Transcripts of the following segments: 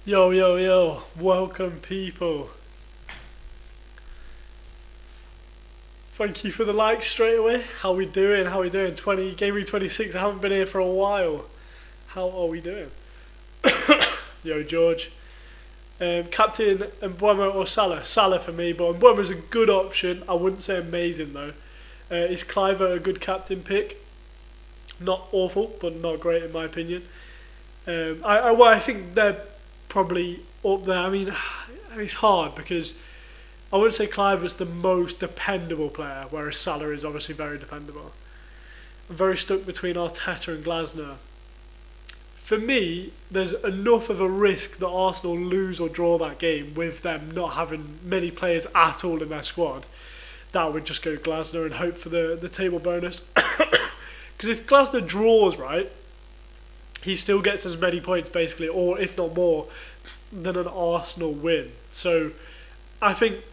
Yo, yo, yo, welcome people. Thank you for the likes straight away. How we doing? How we doing? Gameweek 26, I haven't been here for a while. How are we doing? Yo, George. Captain Mbuemo or Salah? Salah for me, but Mbuemo's a good option. I wouldn't say amazing though. Is Cliver a good captain pick? Not awful, but not great in my opinion. I think they're probably up there. I mean, it's hard because I wouldn't say Cliver's the most dependable player, whereas Salah is obviously very dependable. I'm very stuck between Arteta and Glasner. For me, there's enough of a risk that Arsenal lose or draw that game with them not having many players at all in their squad. That would just go Glasner and hope for the table bonus. Because if Glasner draws, right, he still gets as many points basically, or if not more, than an Arsenal win. So I think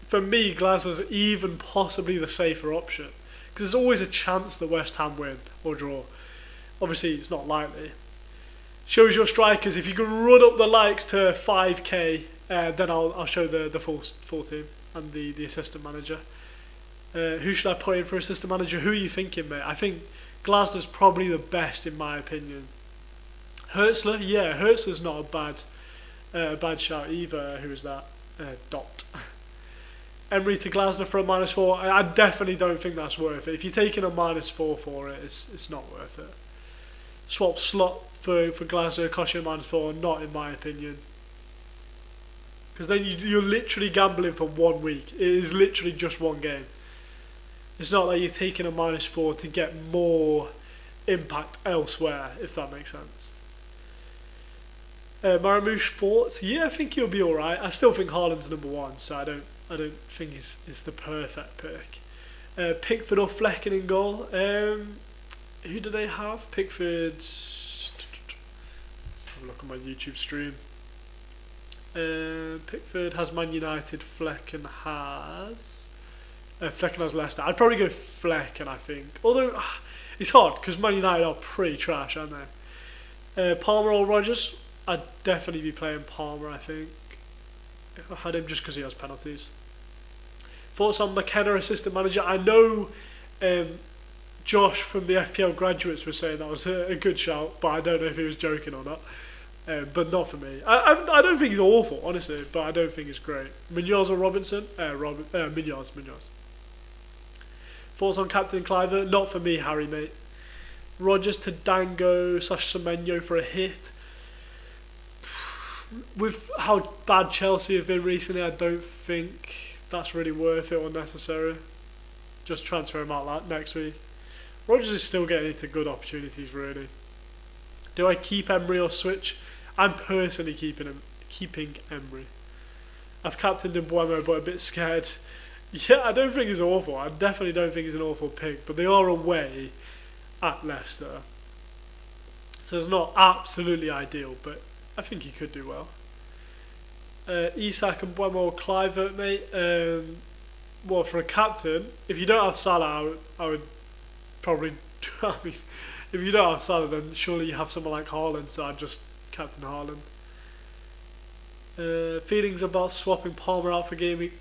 for me, Glasner's even possibly the safer option. Because there's always a chance that West Ham win or draw. Obviously, it's not likely. Shows your strikers. If you can run up the likes to 5k, then I'll show the full team and the assistant manager. Who should I put in for assistant manager? Who are you thinking, mate? I think Glasner's probably the best in my opinion. Hertzler, yeah, Hertzler's not a bad shout either. Who is that? Dot. Emery to Glasner for a -4. I definitely don't think that's worth it. If you're taking a -4 for it, it's not worth it. Swap slot for Glasner, cost you a -4, not in my opinion. Because then you're literally gambling for 1 week. It is literally just one game. It's not like you're taking a -4 to get more impact elsewhere, if that makes sense. Marmouche thoughts? Yeah, I think he'll be alright. I still think Haaland's #1, so I don't think it's the perfect pick. Pickford or Flecken in goal? Who do they have? Pickford's... Have a look on my YouTube stream. Pickford has Man United. Flecken has Leicester. I'd probably go Flecken, I think. Although it's hard because Man United are pretty trash, aren't they? Palmer or Rodgers? I'd definitely be playing Palmer, I think. If I had him, just because he has penalties. Thoughts on McKenna, assistant manager? I know Josh from the FPL graduates was saying that was a good shout, but I don't know if he was joking or not. But not for me. I don't think he's awful, honestly, but I don't think he's great. Munoz or Robinson? Munoz. Thoughts on Captain Cliver? Not for me, Harry, mate. Rodgers to Dango/Semenyo for a hit. With how bad Chelsea have been recently, I don't think that's really worth it or necessary. Just transfer him out next week. Rodgers is still getting into good opportunities, really. Do I keep Emery or switch? I'm personally keeping Emery. I've captained Mbuemo, but a bit scared. Yeah, I don't think he's awful. I definitely don't think he's an awful pick, but they are away at Leicester. So it's not absolutely ideal, but I think he could do well. Isak and Mbuemo or Clivert, mate. Well, for a captain, if you don't have Salah, I would probably... I mean, if you don't have Salah, then surely you have someone like Haaland, so I'd just captain Haaland. Feelings about swapping Palmer out for game week...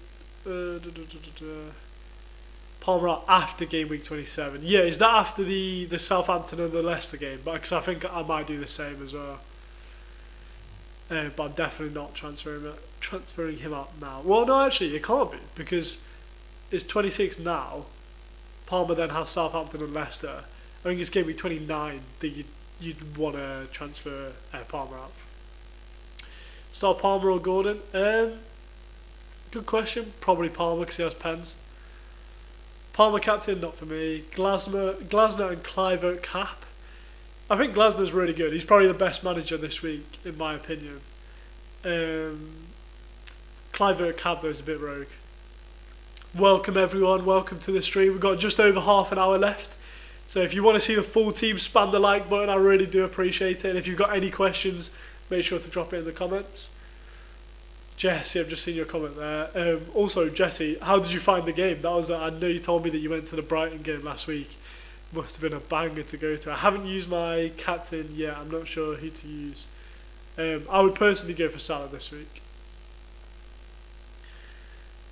Palmer out after game week 27. Yeah, is that after the Southampton and the Leicester game? Because I think I might do the same as well. But I'm definitely not transferring him out now. Well, no, actually, it can't be, because it's 26 now. Palmer then has Southampton and Leicester. I think it's game week 29 that you'd want to transfer Palmer out. Start Palmer or Gordon? Good question. Probably Palmer because he has pens. Palmer captain, not for me. Glasner and Clivert cap. I think Glasner's really good. He's probably the best manager this week, in my opinion. Clivert cap though is a bit rogue. Welcome everyone. Welcome to the stream. We've got just over half an hour left. So if you want to see the full team, spam the like button. I really do appreciate it. And if you've got any questions, make sure to drop it in the comments. Jesse, I've just seen your comment there. Also, Jesse, how did you find the game? That was I know you told me that you went to the Brighton game last week. Must have been a banger to go to. I haven't used my captain yet. I'm not sure who to use. I would personally go for Salah this week.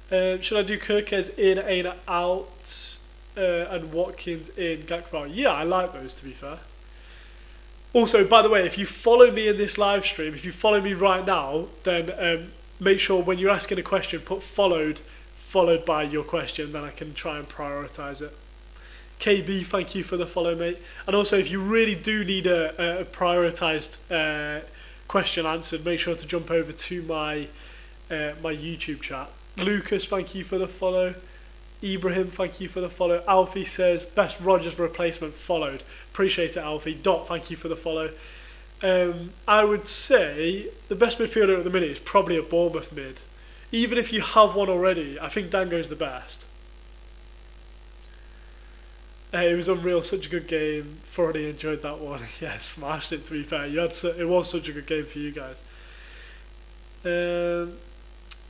Should I do Kirkes in, Aina out, and Watkins in, Gakpo? Yeah, I like those, to be fair. Also, by the way, if you follow me in this live stream, if you follow me right now, then make sure when you're asking a question, put followed by your question, then I can try and prioritise it. KB, thank you for the follow, mate. And also, if you really do need a prioritised question answered, make sure to jump over to my my YouTube chat. Lucas, thank you for the follow. Ibrahim, thank you for the follow. Alfie says, best Rodgers replacement followed. Appreciate it, Alfie. Dot, thank you for the follow. I would say the best midfielder at the minute is probably a Bournemouth mid. Even if you have one already, I think Dango's the best. It was unreal, such a good game. Thoroughly enjoyed that one. Yeah, smashed it, to be fair. It was such a good game for you guys.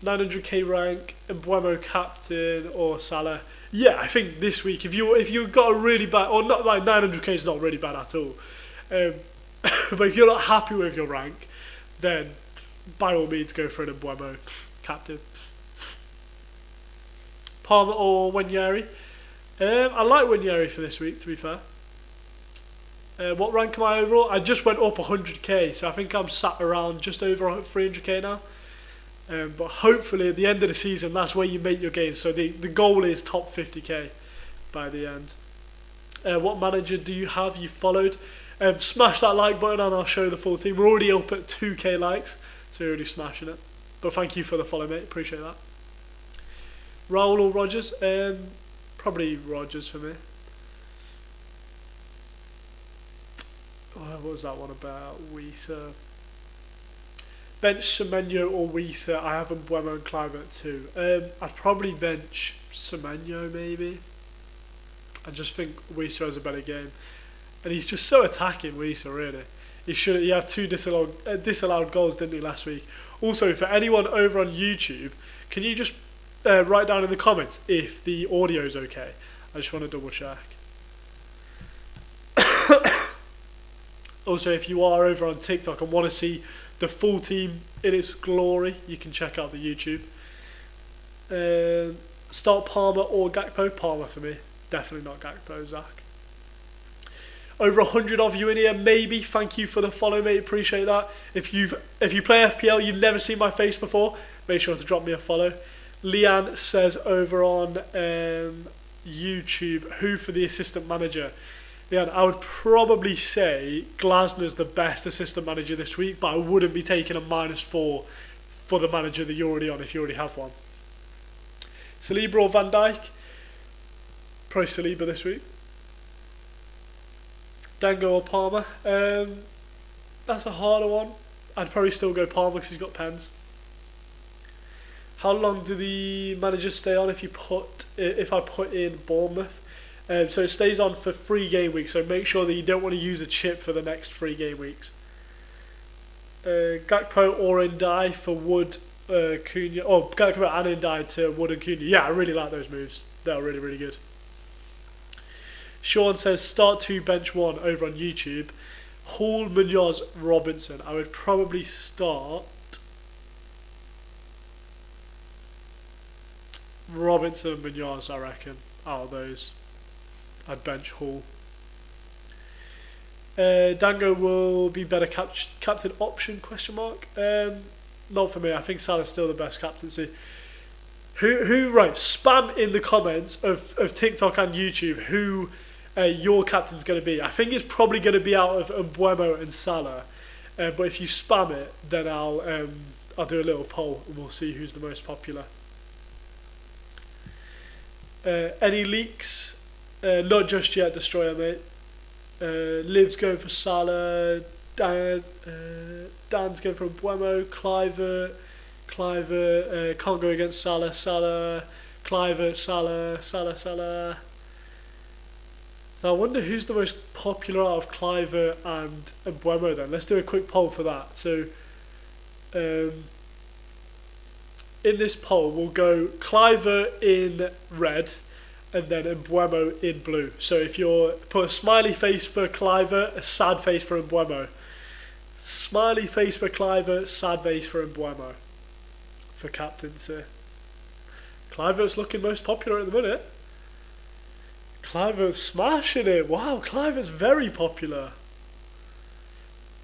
900k rank, Mbuemo captain or Salah. Yeah, I think this week, if you got a really bad, or not, like 900k is not really bad at all. But if you're not happy with your rank, then by all means go for an Mbuemo captain. Palmer or Wenyeri. I like Wenyeri for this week, to be fair. What rank am I overall? I just went up 100k, so I think I'm sat around just over 300k now. But hopefully at the end of the season, that's where you make your gains. So the goal is top 50k by the end. What manager do you have you followed? Smash that like button and I'll show the full team. We're already up at 2k likes, so you're already smashing it. But thank you for the follow, mate. Appreciate that. Raul or Rodgers? Probably Rodgers for me. What was that one about? Weezer. Bench Semenyo or Weezer. I have Mbuemo and Clivert too. I'd probably bench Semenyo maybe. I just think Weezer has a better game. And he's just so attacking, Weezer, really. He had 2 disallowed goals, didn't he, last week? Also, for anyone over on YouTube, can you just write down in the comments if the audio's okay? I just want to double check. Also, if you are over on TikTok and want to see the full team in its glory, you can check out the YouTube. Start Palmer or Gakpo? Palmer for me. Definitely not Gakpo, Zach. Over 100 of you in here, maybe. Thank you for the follow, mate. Appreciate that. If you play FPL, you've never seen my face before, make sure to drop me a follow. Leanne says over on YouTube, who for the assistant manager? Leanne, I would probably say Glasner's the best assistant manager this week, but I wouldn't be taking a -4 for the manager that you're already on if you already have one. Saliba or Van Dijk? Probably Saliba this week. Dango or Palmer? That's a harder one. I'd probably still go Palmer because he's got pens. How long do the managers stay on if I put in Bournemouth? So it stays on for 3 game weeks, so make sure that you don't want to use a chip for the next 3 game weeks. Gakpo or Ndai for Wood, Cunha. Oh, Gakpo and Ndai to Wood and Cunha. Yeah, I really like those moves. They're really, really good. Sean says start 2, bench 1 over on YouTube. Hall, Munoz, Robinson. I would probably start Robinson and Munoz, I reckon, out of those. I'd bench Hall. Dango will be better captain option, question mark. Not for me. I think Salah's still the best captaincy. Who right, spam in the comments of TikTok and YouTube who your captain's going to be. I think it's probably going to be out of Mbuemo and Salah. But if you spam it, then I'll do a little poll and we'll see who's the most popular. Any leaks? Not just yet, Destroyer, mate. Liv's going for Salah. Dan's going for Mbuemo. Clivert can't go against Salah. Clivert, Salah. So I wonder who's the most popular out of Clivert and Mbuemo then. Let's do a quick poll for that. So in this poll we'll go Clivert in red and then Mbuemo in blue. So if you're put a smiley face for Clivert, a sad face for Mbuemo. Smiley face for Clivert, sad face for Mbuemo for captaincy. Clivert's looking most popular at the minute. Clivert's smashing it. Wow, Clivert's very popular.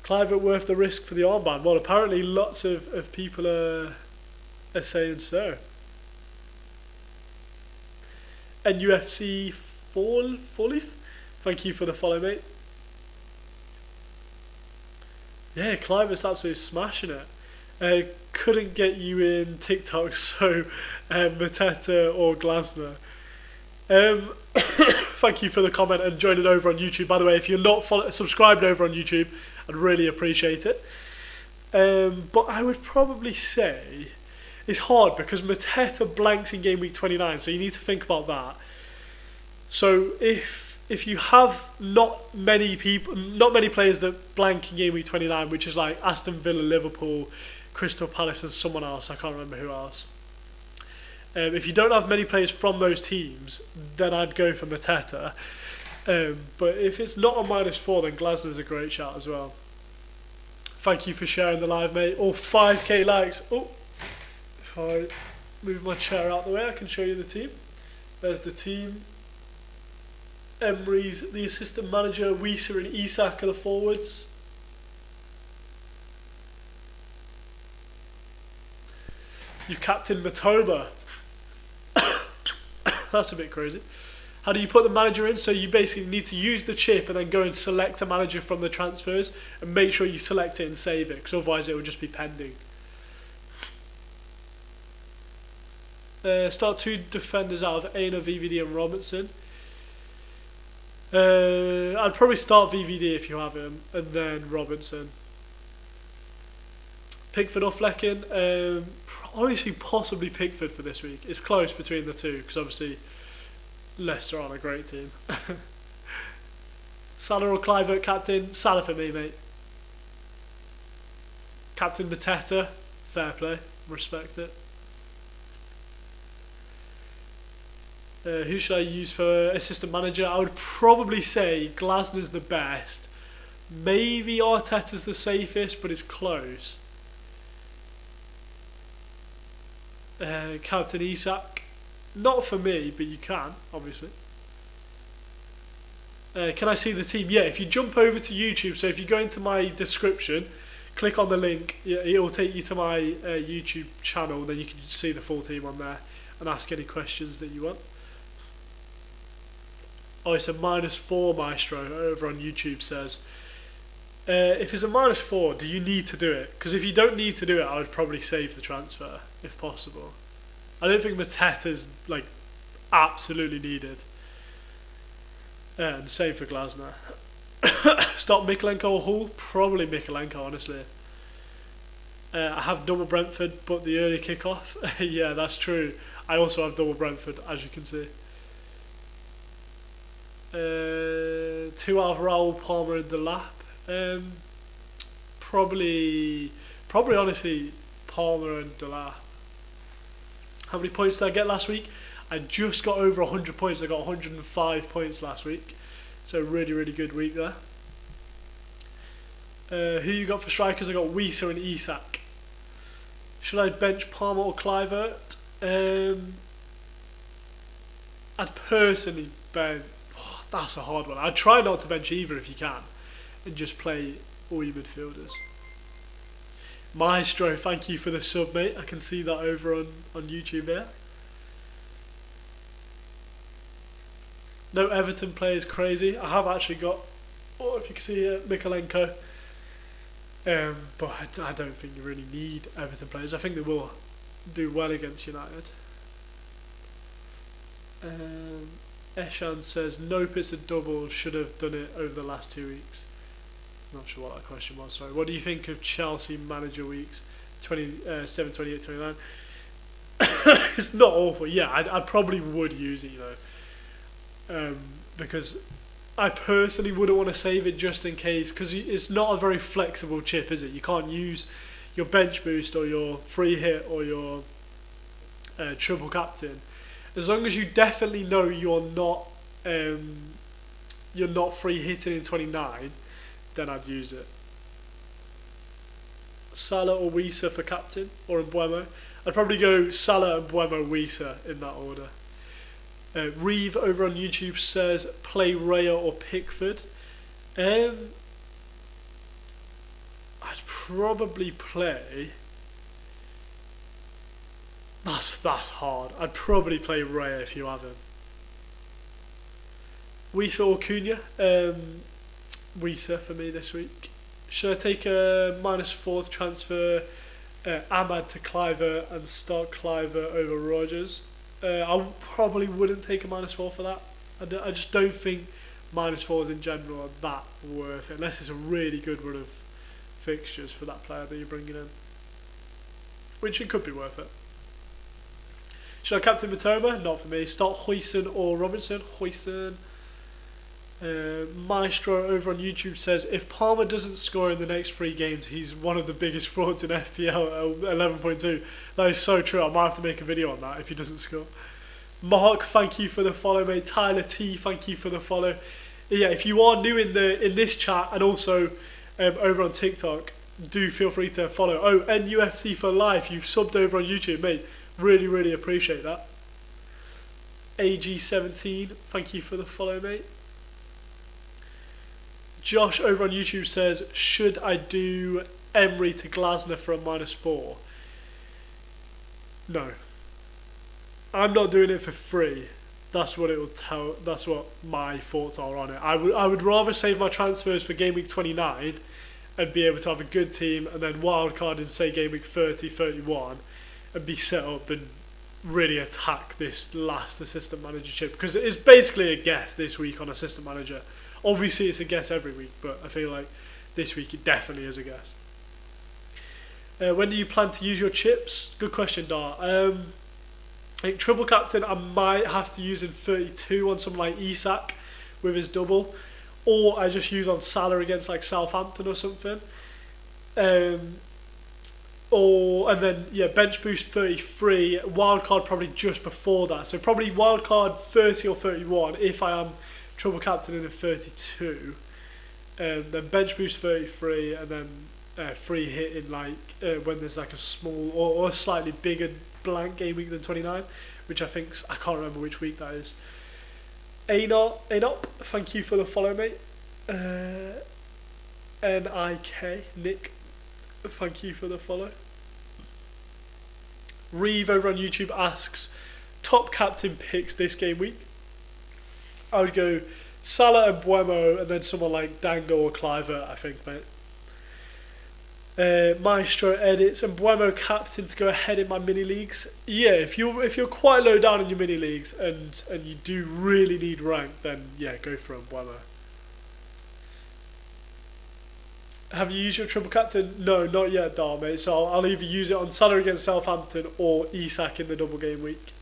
Clivert worth the risk for the armband. Well, apparently lots of people are saying so. And UFC Fall, thank you for the follow, mate. Yeah, Clivert's absolutely smashing it. Couldn't get you in TikTok, so Mateta or Glasner. Thank you for the comment and joining over on YouTube. By the way, if you're not subscribed over on YouTube, I'd really appreciate it. But I would probably say it's hard because Mateta blanks in game week 29, so you need to think about that. So if you have not many players that blank in game week 29, which is like Aston Villa, Liverpool, Crystal Palace, and someone else, I can't remember who else. If you don't have many players from those teams, then I'd go for Mateta. But if it's not on -4, then Glasner's a great shout as well. Thank you for sharing the live, mate. Oh, 5k likes. Oh, if I move my chair out the way, I can show you the team. There's the team. Emery's the assistant manager. Wieser and Isak are the forwards. You captain Matoba. That's a bit crazy. How do you put the manager in? So you basically need to use the chip and then go and select a manager from the transfers and make sure you select it and save it, because otherwise it will just be pending. Start 2 defenders out of Aina, VVD and Robertson. I'd probably start VVD if you have him, and then Robinson. Pickford or Flecken? Honestly, possibly Pickford for this week. It's close between the two, because obviously Leicester aren't a great team. Salah or Clivert captain? Salah for me, mate. Captain Mateta? Fair play. Respect it. Who should I use for assistant manager? I would probably say Glasner's the best. Maybe Arteta's the safest, but it's close. Captain Isak. Not for me, but you can, obviously. Can I see the team? Yeah, if you jump over to YouTube, so if you go into my description, click on the link, it will take you to my YouTube channel, then you can see the full team on there and ask any questions that you want. Oh, it's a -4 Maestro over on YouTube says. If it's a -4, do you need to do it? Because if you don't need to do it, I would probably save the transfer, if possible. I don't think Mateta's like absolutely needed. And same for Glasner. Start Mikolenko or Hull? Probably Mikolenko, honestly. I have double Brentford, but the early kickoff. Yeah, that's true. I also have double Brentford, as you can see. 2 out of Raul, Palmer and Delap. Probably honestly Palmer and Delap. How many points did I get last week? I just got over 100 points. I got 105 points last week. So really, really good week there. Who you got for strikers? I got Wieser and Isak. Should I bench Palmer or Clivert? I'd personally bench. Oh, that's a hard one. I'd try not to bench either if you can, and just play all your midfielders. Maestro, thank you for the sub, mate. I can see that over on YouTube there. No Everton players crazy. I have actually got, oh, if you can see here, Mikolenko. But I don't think you really need Everton players. I think they will do well against United. Eshan says, nope, it's a double. Should have done it over the last 2 weeks. Not sure what that question was, sorry. What do you think of Chelsea manager weeks 27, 28, 29? It's not awful. Yeah, I probably would use it, you know. Because I personally wouldn't want to save it just in case, because it's not a very flexible chip, is it? You can't use your bench boost or your free hit or your triple captain. As long as you definitely know you're not free hitting in 29, then I'd use it. Salah or Wisa for captain, or Mbuemo. I'd probably go Salah, Mbuemo, Wisa in that order. Reeve over on YouTube says play Raya or Pickford. I'd probably play. That's hard. I'd probably play Raya if you have him. Wisa or Cunha? Wisa for me this week. Should I take a -4 to transfer Ahmad to Cliver and start Cliver over Rogers? I probably wouldn't take a -4 for that. I just don't think -4s in general are that worth it, unless it's a really good run of fixtures for that player that you're bringing in, which it could be worth it. Should I captain Matoma? Not for me. Start Huijsen or Robinson? Huijsen. Maestro over on YouTube says if Palmer doesn't score in the next 3 games, he's one of the biggest frauds in FPL at 11.2. That is so true. I might have to make a video on that if he doesn't score. Mark, thank you for the follow, mate. Tyler T, thank you for the follow. Yeah, if you are new in this chat and also over on TikTok, do feel free to follow. Oh, NUFC for life. You've subbed over on YouTube, mate. Really, really appreciate that. AG17, thank you for the follow, mate. Josh over on YouTube says, should I do Emery to Glasner for a -4? No. I'm not doing it for free. That's what it will tell. That's what my thoughts are on it. I would rather save my transfers for Gameweek 29 and be able to have a good team and then wildcard in, say, Gameweek 30, 31 and be set up than really attack this last assistant manager chip, because it is basically a guess this week on assistant manager. Obviously, it's a guess every week, but I feel like this week it definitely is a guess. When do you plan to use your chips? Good question, Dar. I think triple captain, I might have to use in 32 on someone like Isak with his double, or I just use on Salah against like Southampton or something. And then bench boost 33, wildcard probably just before that. So probably wildcard 30 or 31 if I am triple captain in a 32, and then bench boost 33, and then free hit in like when there's like a small or slightly bigger blank game week than 29, which I can't remember which week that is. Anop, thank you for the follow, mate. NIK, Nick, thank you for the follow. Reeve over on YouTube asks, top captain picks this game week. I would go Salah and Mbuemo and then someone like Dango or Cliver, I think, mate. Maestro edits and Mbuemo captain to go ahead in my mini leagues. Yeah, if you're quite low down in your mini leagues and you do really need rank, then yeah, go for Mbuemo. Have you used your triple captain? No, not yet, Dar, mate. So I'll either use it on Salah against Southampton or Isak in the double game week.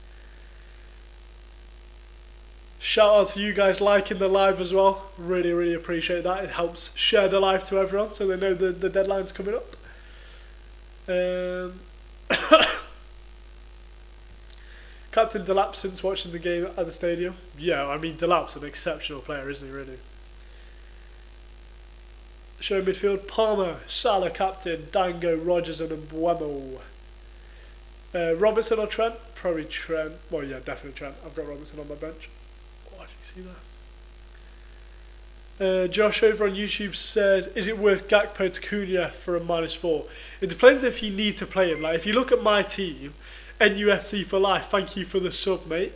Shout out to you guys liking the live as well. Really, really appreciate that. It helps share the live to everyone so they know the deadline's coming up. Captain Delap since watching the game at the stadium. Yeah, I mean Delap's an exceptional player, isn't he, really? Show midfield, Palmer, Salah captain, Dango, Rogers and Mbuemo. Robertson or Trent? Probably Trent. Well, yeah, definitely Trent. I've got Robertson on my bench. Oh, did you see that? Josh over on YouTube says, is it worth Gakpo to Cunha for a -4? It depends if you need to play him. Like, if you look at my team, NUFC for life, thank you for the sub, mate.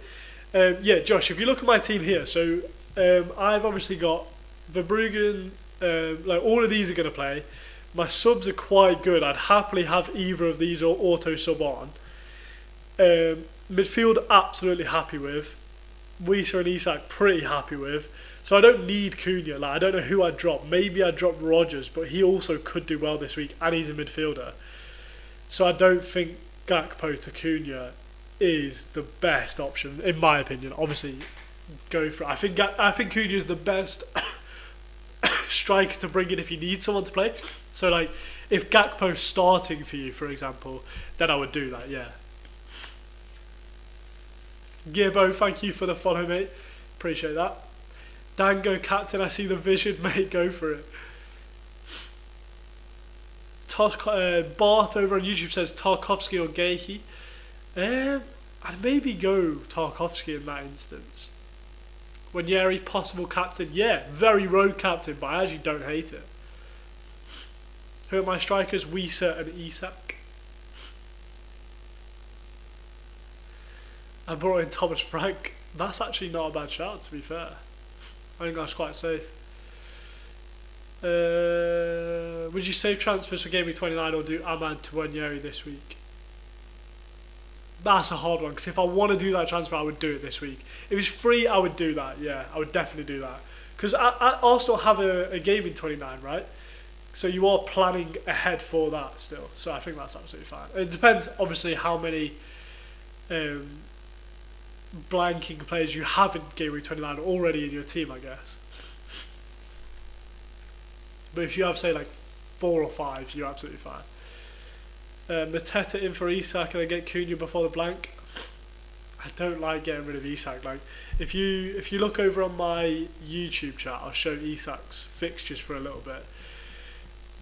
Yeah, Josh, if you look at my team here, so I've obviously got Verbruggen, like all of these are going to play. My subs are quite good. I'd happily have either of these or auto sub on. Midfield, absolutely happy with. Wisa and Isak, pretty happy with. So I don't need Cunha. Like, I don't know who I'd drop. Maybe I'd drop Rogers, but he also could do well this week, and he's a midfielder. So I don't think Gakpo to Cunha is the best option, in my opinion. Obviously, go for it. I think Cunha is the best striker to bring in if you need someone to play. So, like, if Gakpo's starting for you, for example, then I would do that, yeah. Gibbo, thank you for the follow, mate. Appreciate that. Dango captain, I see the vision, mate. Go for it. Bart over on YouTube says Tarkovsky or Gahey. I'd maybe go Tarkovsky in that instance. Wanyeri, possible captain. Yeah, very rogue captain, but I actually don't hate it. Who are my strikers? Wisa and Isak. I brought in Thomas Frank. That's actually not a bad shout, to be fair. I think that's quite safe. Would you save transfers for Gameweek 29 or do Ahmad to Wanyeri this week? That's a hard one, because if I want to do that transfer, I would do it this week. If it's free, I would do that. Yeah, I would definitely do that. Because Arsenal have a game in 29, right? So you are planning ahead for that still. So I think that's absolutely fine. It depends, obviously, how many blanking players you have in Game Week 29 already in your team, I guess. But if you have, say, like 4 or 5, you're absolutely fine. Mateta in for Isak and I get Cunha before the blank. I don't like getting rid of Isak. Like, if you look over on my YouTube chat, I'll show Isak's fixtures for a little bit.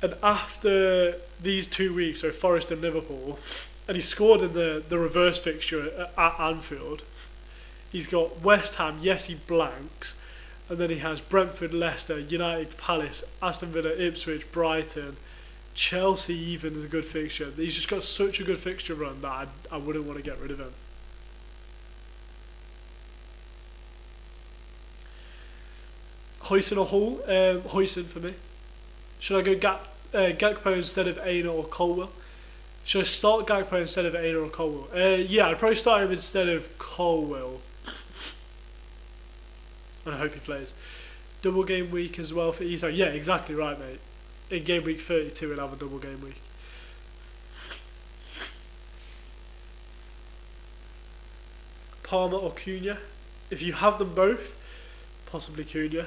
And after these 2 weeks, so Forest and Liverpool, and he scored in the reverse fixture at Anfield. He's got West Ham, yes, he blanks, and then he has Brentford, Leicester, United, Palace, Aston Villa, Ipswich, Brighton, Chelsea even is a good fixture. He's just got such a good fixture run that I wouldn't want to get rid of him. Hoyson or Hall? Hoyson for me. Should I go Gakpo instead of Aina or Colwell? Should I start Gakpo instead of Aina or Colwell? Yeah, I'd probably start him instead of Colwell. And I hope he plays. Double game week as well for Isak. Yeah, exactly right, mate. In game week 32, we'll have a double game week. Palmer or Cunha? If you have them both, possibly Cunha.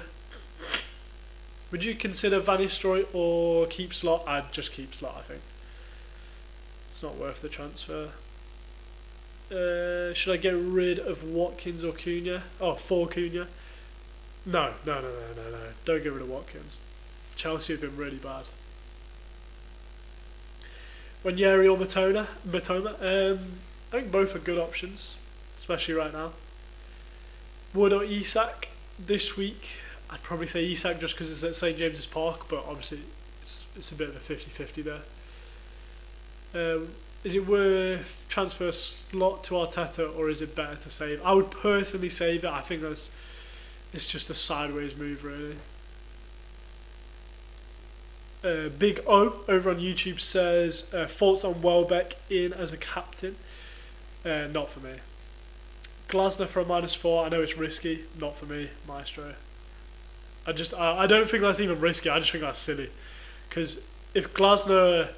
Would you consider Van Nistelrooy or keep Slot? I'd just keep Slot, I think. It's not worth the transfer. Should I get rid of Watkins or Cunha? Oh, for Cunha? No. Don't get rid of Watkins. Chelsea have been really bad. Wanyeri or Matoma? I think both are good options, especially right now. Wood or Isak? This week, I'd probably say Isak just because it's at St James's Park, but obviously it's a bit of a 50-50 there. Is it worth transfer Slot to Arteta or is it better to save? I would personally save it. I think it's just a sideways move, really. Big O over on YouTube says thoughts on Welbeck in as a captain. Not for me. Glasner for a -4. I know it's risky. Not for me, Maestro. I don't think that's even risky. I just think that's silly. Because if Glasner,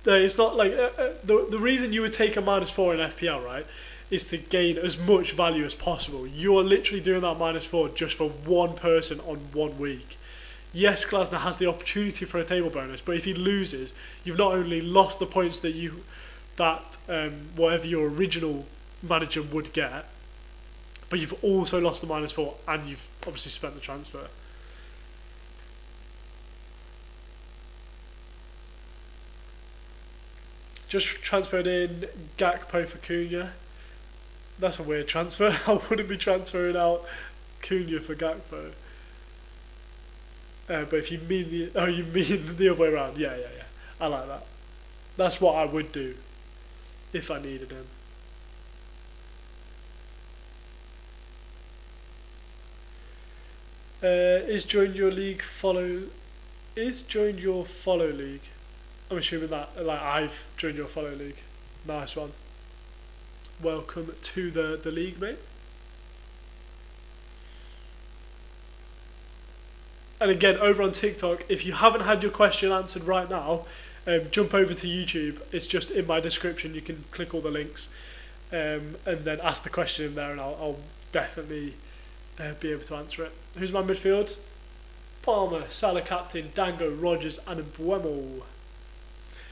it's not like the reason you would take a -4 in FPL, right, is to gain as much value as possible. You are literally doing that -4 just for one person on 1 week. Yes, Glasner has the opportunity for a table bonus, but if he loses, you've not only lost the points that whatever your original manager would get, but you've also lost the -4 and you've obviously spent the transfer. Just transferred in Gakpo for Cunha. That's a weird transfer. I wouldn't be transferring out Cunha for Gakpo. But if you mean you mean the other way around, yeah. I like that. That's what I would do if I needed him. Is joined your follow league? I'm assuming that like I've joined your follow league. Nice one. Welcome to the league, mate. And again, over on TikTok, if you haven't had your question answered right now, jump over to YouTube. It's just in my description. You can click all the links and then ask the question in there, and I'll definitely be able to answer it. Who's my midfield? Palmer, Salah captain, Dango, Rogers and Mbuemo.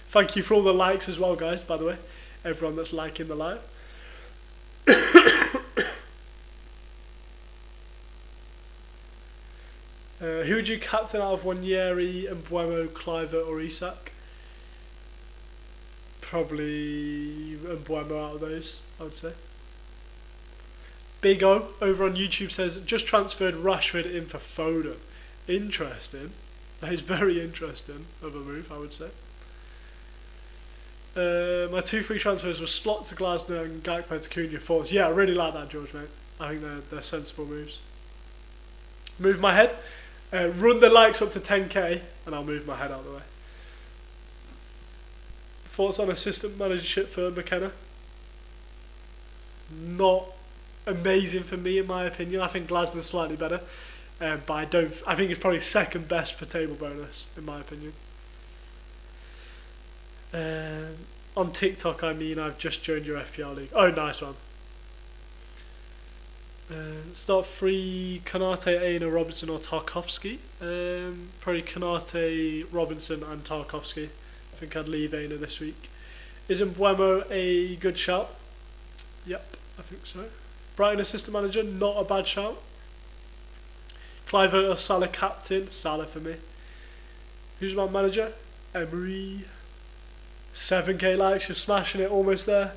Thank you for all the likes as well, guys, by the way. Everyone that's liking the live. Who would you captain out of Wanyeri, Mbuemo, Cliver or Isak? Probably Mbuemo out of those, I would say. Big O over on YouTube says, just transferred Rashford in for Foden. Interesting. That is very interesting of a move, I would say. My 2 free transfers were Slot to Glasner and Gakpo to Cunha forwards. Yeah, I really like that, George, mate. I think they're sensible moves. Move my head. Run the likes up to 10k and I'll move my head out of the way. Thoughts on assistant managership for McKenna? Not amazing for me, in my opinion. I think Glasner's slightly better, but I think it's probably second best for table bonus, in my opinion. On TikTok, I mean, I've just joined your FPL league. Oh, nice one. Start free Konate, Aina, Robinson or Tarkovsky. Probably Konate, Robinson and Tarkovsky. I think I'd leave Aina this week. Is Mbuemo a good shout? Yep, I think so. Brighton assistant manager, not a bad shout. Clive or Salah captain? Salah for me. Who's my manager? Emery. 7k likes, you're smashing it, almost there.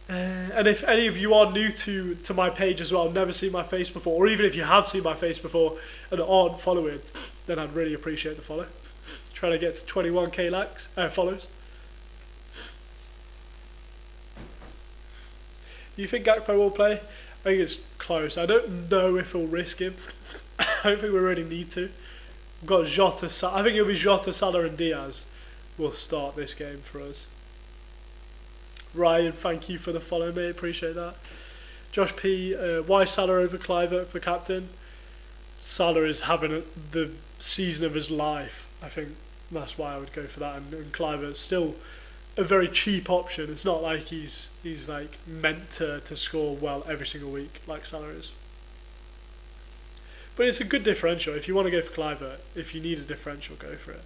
And if any of you are new to my page as well, never seen my face before, or even if you have seen my face before and aren't following, then I'd really appreciate the follow. Trying to get to 21k likes, follows. Do you think Gakpo will play? I think it's close. I don't know if we'll risk him. I don't think we really need to. We've got Jota. I think it'll be Jota, Salah and Diaz will start this game for us. Ryan, thank you for the follow, mate. Appreciate that. Josh P, why Salah over Clivert for captain? Salah is having the season of his life. I think that's why I would go for that. And Clivert's still a very cheap option. It's not like he's like meant to score well every single week like Salah is. But it's a good differential. If you want to go for Clivert, if you need a differential, go for it.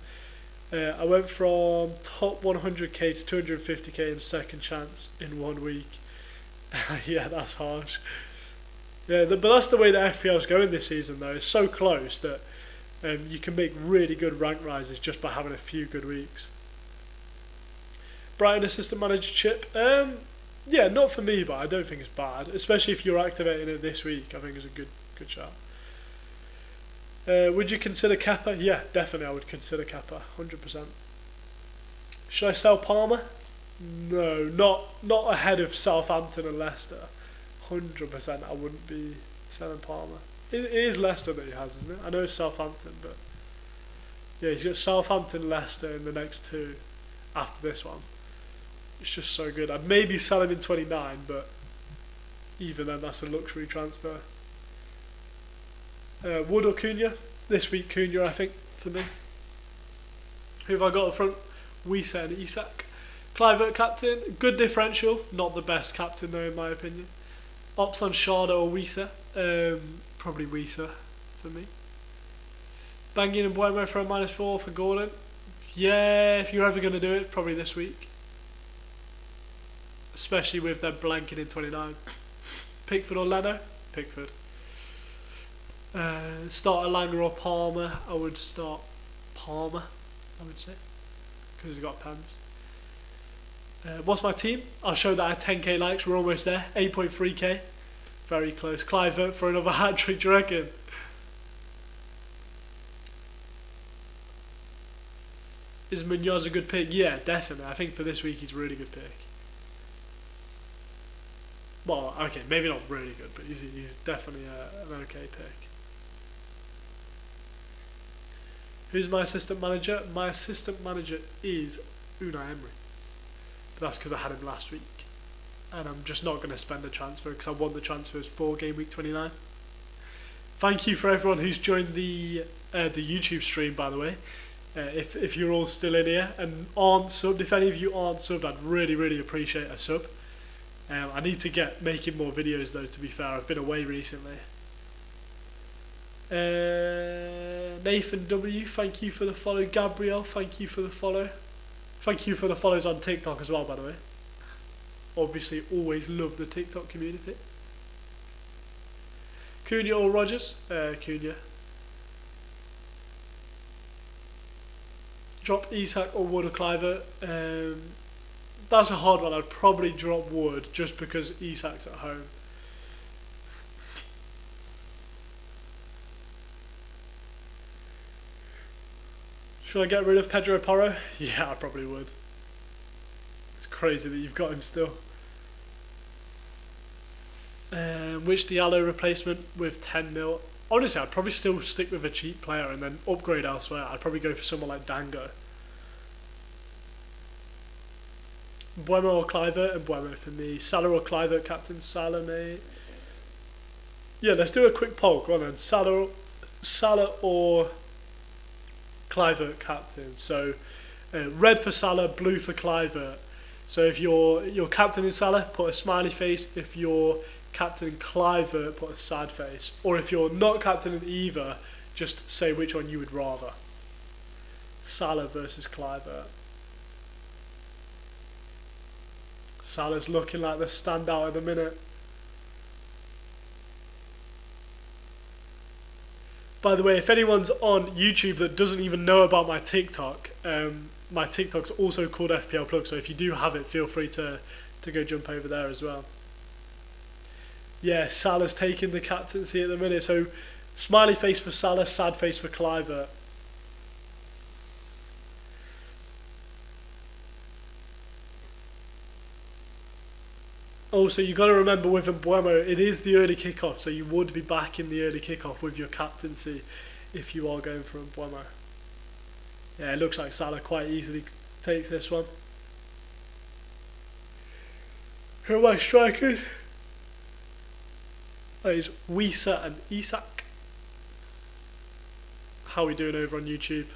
I went from top 100k to 250k in second chance in 1 week. Yeah, that's harsh. Yeah, but that's the way the FPL is going this season, though. It's so close that you can make really good rank rises just by having a few good weeks. Brighton assistant manager chip. Yeah, not for me, but I don't think it's bad. Especially if you're activating it this week, I think it's a good shot. Would you consider Kappa? Yeah, definitely I would consider Kappa, 100%. Should I sell Palmer? No, not ahead of Southampton and Leicester. 100% I wouldn't be selling Palmer. It is Leicester that he has, isn't it? I know it's Southampton, but yeah, he's got Southampton, Leicester in the next 2 after this one. It's just so good. I'd maybe sell him in 29, but even then that's a luxury transfer. Wood or Cunha? This week Cunha, I think, for me. Who have I got up front? Wisa and Isak. Clivert captain, good differential. Not the best captain though, in my opinion. Ops on Sharda or Wisa? Probably Wisa for me. Banging and Mbuemo for a -4 for Gordon. Yeah, if you're ever going to do it, probably this week. Especially with them blanking in 29. Pickford or Leno? Pickford. Start a Langer or Palmer. I would start Palmer, I would say, because he's got pens. What's my team? I'll show that at 10k likes. We're almost there. 8.3k. Very close. Clivert for another hat-trick, do you reckon? Is Munoz a good pick? Yeah, definitely. I think for this week he's a really good pick. Well, okay, maybe not really good, but he's definitely an okay pick. Who's my assistant manager? My assistant manager is Unai Emery. But that's because I had him last week. And I'm just not going to spend the transfer because I want the transfers for Game Week 29. Thank you for everyone who's joined the YouTube stream, by the way. If you're all still in here and aren't subbed, if any of you aren't subbed, I'd really appreciate a sub. I need to get making more videos though, to be fair. I've been away recently. Nathan W, thank you for the follow. Gabrielle, thank you for the follow. Thank you for the follows on TikTok as well, by the way. Obviously, always love the TikTok community. Cunha or Rogers? Cunha. Drop Isak or Wood or Cliver. That's a hard one. I'd probably drop Wood just because Isak's at home. Should I get rid of Pedro Porro? Yeah, I probably would. It's crazy that you've got him still. Which Diallo replacement with 10 mil? Honestly, I'd probably still stick with a cheap player and then upgrade elsewhere. I'd probably go for someone like Dango. Buemo or Clivert, and Buemo for me. Salah or Clivert, captain. Salah, mate. Yeah, let's do a quick poll. Go on then. Salah or Clivert, captain. So, red for Salah, blue for Clivert. So if you're captain in Salah, put a smiley face. If you're captain in Clivert, put a sad face. Or if you're not captain in either, just say which one you would rather. Salah versus Clivert. Salah's looking like the standout at the minute. By the way, if anyone's on YouTube that doesn't even know about my TikTok, my TikTok's also called FPL Plug, so if you do have it, feel free to go jump over there as well. Yeah, Salah's taking the captaincy at the minute, so smiley face for Salah, sad face for Clivert. Also, you got to remember with Mbuemo, it is the early kickoff, so you would be back in the early kickoff with your captaincy if you are going for Mbuemo. Yeah, it looks like Salah quite easily takes this one. Who are my strikers? Oh, it's Wisa and Isak. How are we doing over on YouTube?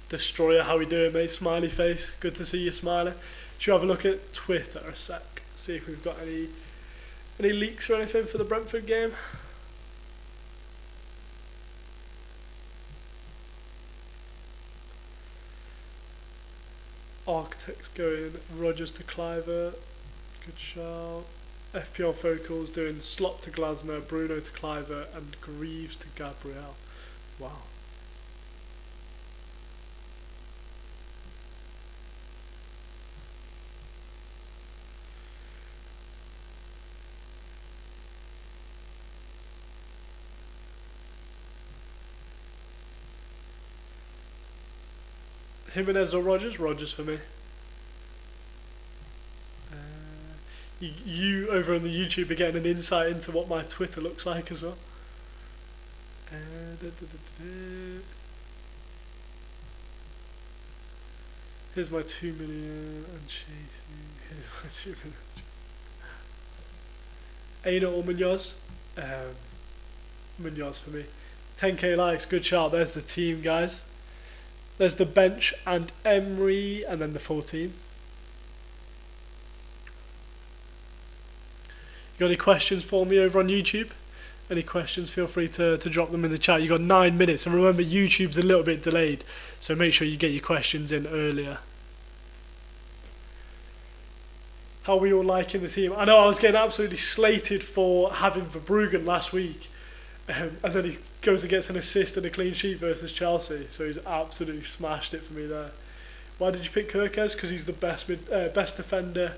Destroyer, how we doing, mate? Smiley face. Good to see you smiling. Should we have a look at Twitter a sec? See if we've got any leaks or anything for the Brentford game. Architects going Rodgers to Cliver. Good shout. FPL Focals doing Slot to Glasner, Bruno to Cliver, and Greaves to Gabriel. Wow. Jimenez or Rodgers? Rodgers for me. You over on the YouTube are getting an insight into what my Twitter looks like as well. Here's my 2 million and chasing. Here's my 2 million. Aina or Munoz? Munoz for me. 10k likes, good shout. There's the team, guys. There's the bench and Emery, and then the full team. You got any questions for me over on YouTube? Any questions, feel free to drop them in the chat. You got 9 minutes, and remember YouTube's a little bit delayed, so make sure you get your questions in earlier. How are we all liking the team? I know I was getting absolutely slated for having Verbruggen last week, and then he goes and gets an assist and a clean sheet versus Chelsea, so he's absolutely smashed it for me there. Why did you pick Kirkes? Because he's the best defender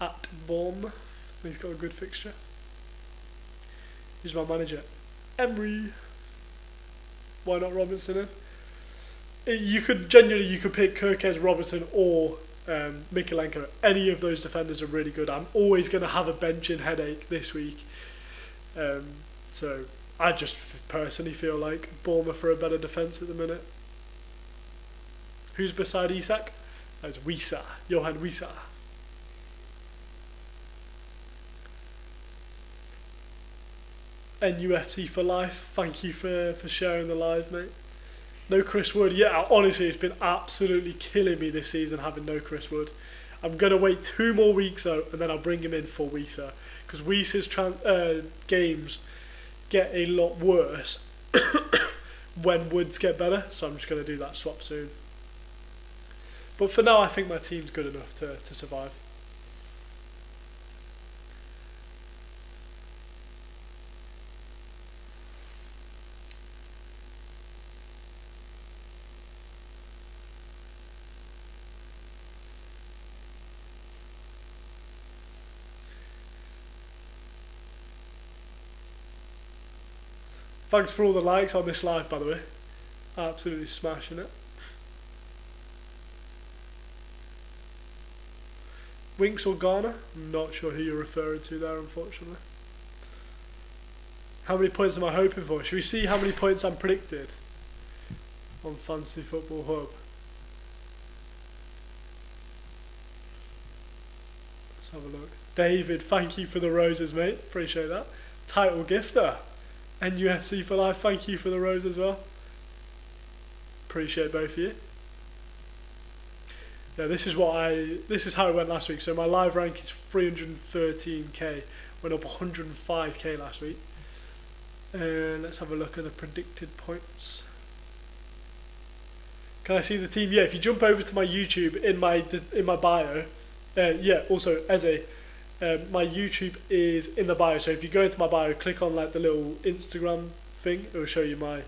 at Bournemouth. He's got a good fixture. He's my manager. Emery. Why not Robinson in? You could pick Kirkes, Robertson, or Mikalenko. Any of those defenders are really good. I'm always going to have a benching headache this week. So I just personally feel like Bournemouth are a better defence at the minute. Who's beside Isak? That's Wisa. Johan Wisa. NUFC for life. Thank you for sharing the live, mate. No Chris Wood. Yeah, honestly, it's been absolutely killing me this season having no Chris Wood. I'm going to wait 2 more weeks though, and then I'll bring him in for Wisa. Because Wisa's games get a lot worse when Woods get better. So I'm just going to do that swap soon. But for now, I think my team's good enough to survive. Thanks for all the likes on this live, by the way. Absolutely smashing it. Winks or Ghana? Not sure who you're referring to there, unfortunately. How many points am I hoping for? Should we see how many points I'm predicted on Fantasy Football Hub? Let's have a look. David, thank you for the roses, mate. Appreciate that. Title gifter. And UFC for life, thank you for the rose as well. Appreciate both of you. Yeah, this is how it went last week. So my live rank is 313k. Went up 105k last week. Let's have a look at the predicted points. Can I see the team? Yeah, if you jump over to my YouTube in my bio, yeah. Also, Eze, my YouTube is in the bio. So if you go into my bio, click on like the little Instagram thing, it will show you my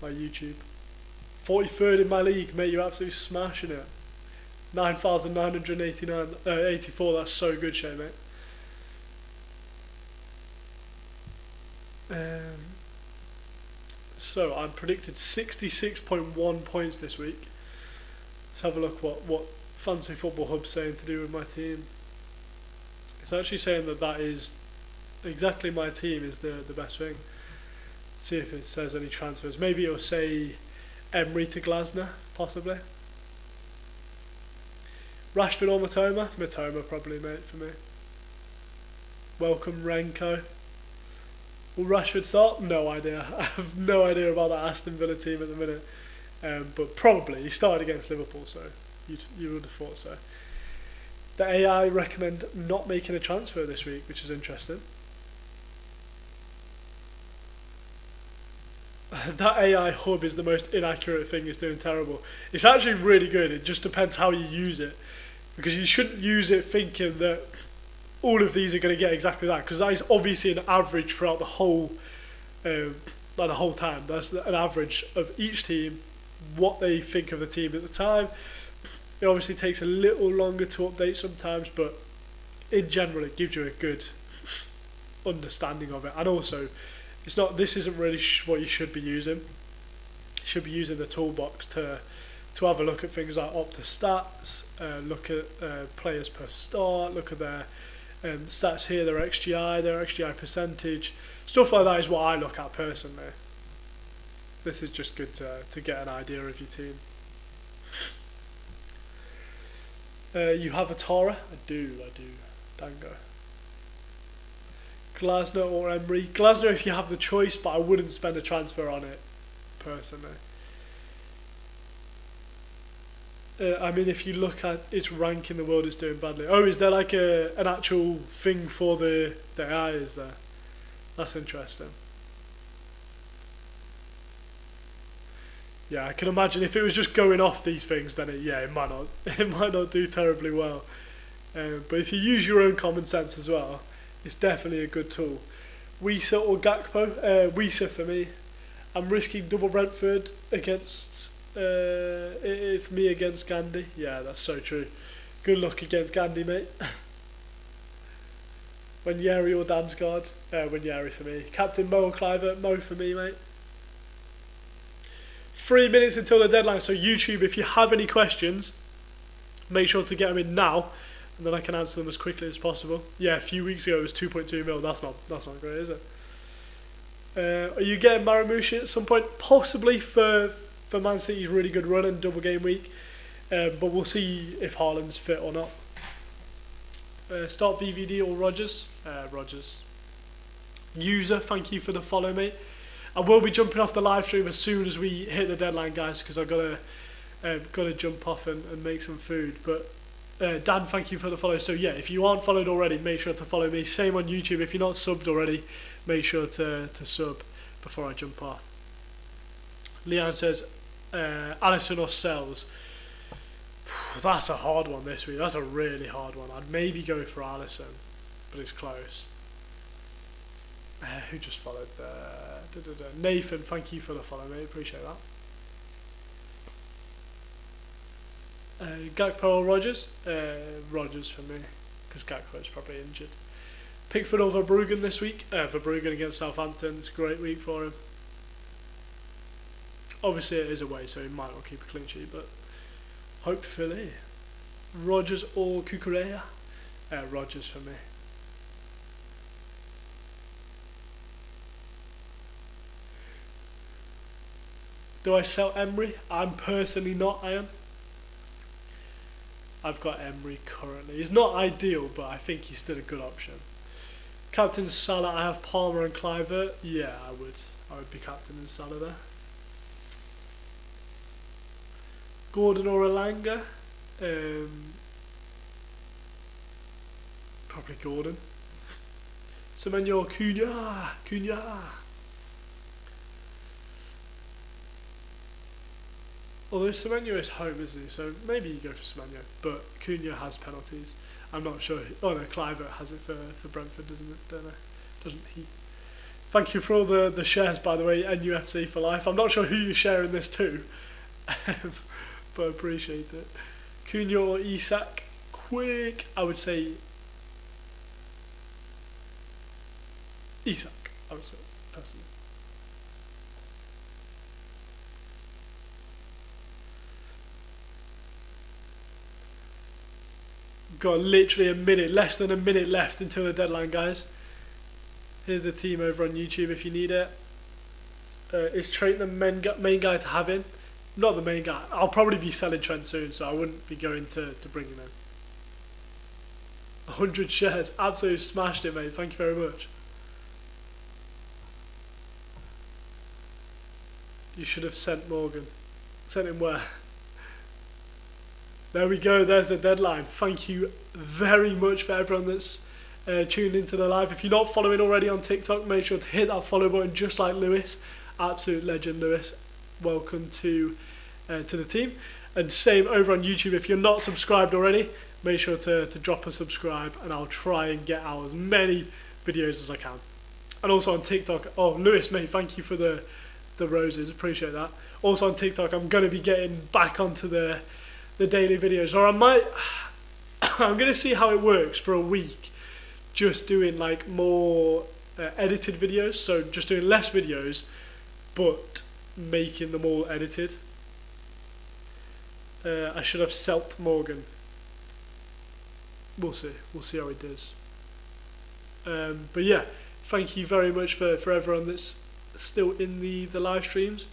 YouTube. 43rd in my league, mate. You're absolutely smashing it. 9,984. That's so good, Shay, mate. So I'm predicted 66.1 points this week. Let's have a look what Fantasy Football Hub's saying to do with my team. It's actually saying that is exactly my team is the best thing. See if it says any transfers. Maybe it'll say Emery to Glasner, possibly. Rashford or Matoma? Matoma probably, mate, for me. Welcome Renko. Will Rashford start? No idea. I have no idea about that Aston Villa team at the minute. But probably. He started against Liverpool, so you would have thought so. The AI recommend not making a transfer this week, which is interesting. That AI hub is the most inaccurate thing. It's doing terrible. It's actually really good. It just depends how you use it. Because you shouldn't use it thinking that all of these are going to get exactly that, because that is obviously an average throughout the whole time. That's an average of each team, what they think of the team at the time. It obviously takes a little longer to update sometimes, but in general it gives you a good understanding of it. And also, this isn't really what you should be using. You should be using the toolbox to have a look at things like Opta stats, look at players per start, look at their stats here, their XGI percentage, stuff like that is what I look at personally. This is just good to get an idea of your team. You have a Tara? I do. Dango. Glasner or Emery? Glasner if you have the choice, but I wouldn't spend a transfer on it, personally. I mean, if you look at its rank in the world, it's doing badly. Oh, is there like an actual thing for the AI, is there? That's interesting. Yeah, I can imagine if it was just going off these things, then it might not do terribly well. But if you use your own common sense as well, it's definitely a good tool. Wisa or Gakpo? Wisa for me. I'm risking double Brentford against... it's me against Gandhi. Yeah, that's so true. Good luck against Gandhi, mate. Wanyeri or Damsgaard? Wanyeri for me. Captain Mo or Cliver? Mo for me, mate. 3 minutes until the deadline, so YouTube, if you have any questions, make sure to get them in now, and then I can answer them as quickly as possible. Yeah, a few weeks ago it was 2.2 mil. That's not great, is it? Are you getting Marmouche at some point? Possibly for Man City's really good run and double game week, but we'll see if Haaland's fit or not. Start VVD or Rogers? Rogers. User, thank you for the follow, mate. I will be jumping off the live stream as soon as we hit the deadline, guys, because I've got to jump off and make some food. But Dan, thank you for the follow. So yeah, if you aren't followed already, make sure to follow me. Same on YouTube. If you're not subbed already, make sure to sub before I jump off. Leanne says, Alisson or Sells? That's a hard one this week. That's a really hard one. I'd maybe go for Alisson, but it's close. Who just followed? Nathan, thank you for the follow, mate. Appreciate that. Gakpo or Rogers? Rogers for me, because Gakpo is probably injured. Pickford or Verbruggen this week? Verbruggen against Southampton. It's a great week for him. Obviously it is away, so he might not keep a clean sheet, but hopefully. Rodgers or Cucurella? Rodgers for me. Do I sell Emery? I'm personally not, I am. I've got Emery currently. He's not ideal, but I think he's still a good option. Captain Salah, I have Palmer and Clivert. Yeah, I would be captain in Salah there. Gordon or Elanga? Probably Gordon. Semenyo, Cunha. Although Semenyo is home, isn't he? So maybe you go for Semenyo. But Cunha has penalties. I'm not sure. Oh no, Clivert has it for Brentford, doesn't it? Don't know. Doesn't he? Thank you for all the shares, by the way, NUFC for life. I'm not sure who you're sharing this to, but I appreciate it. Cunha or Isak? Quick, I would say Isak, I would say, personally. Got literally a minute, less than a minute left until the deadline, guys. Here's the team over on YouTube if you need it. Is Trent the main guy to have in? Not the main guy. I'll probably be selling Trent soon, so I wouldn't be going to bring him in. 100 shares. Absolutely smashed it, mate. Thank you very much. You should have sent Morgan. Sent him where? There we go. There's the deadline. Thank you very much for everyone that's tuned into the live. If you're not following already on TikTok, make sure to hit that follow button, just like Lewis. Absolute legend, Lewis. Welcome to the team. And same over on YouTube. If you're not subscribed already, make sure to drop a subscribe, and I'll try and get out as many videos as I can. And also on TikTok. Oh, Lewis, mate, thank you for the roses. Appreciate that. Also on TikTok, I'm going to be getting back onto the daily videos, or I might. I'm going to see how it works for a week. Just doing like more edited videos, so just doing less videos, but making them all edited. I should have Selt Morgan. We'll see. We'll see how it does. But yeah, thank you very much for everyone that's still in the live streams.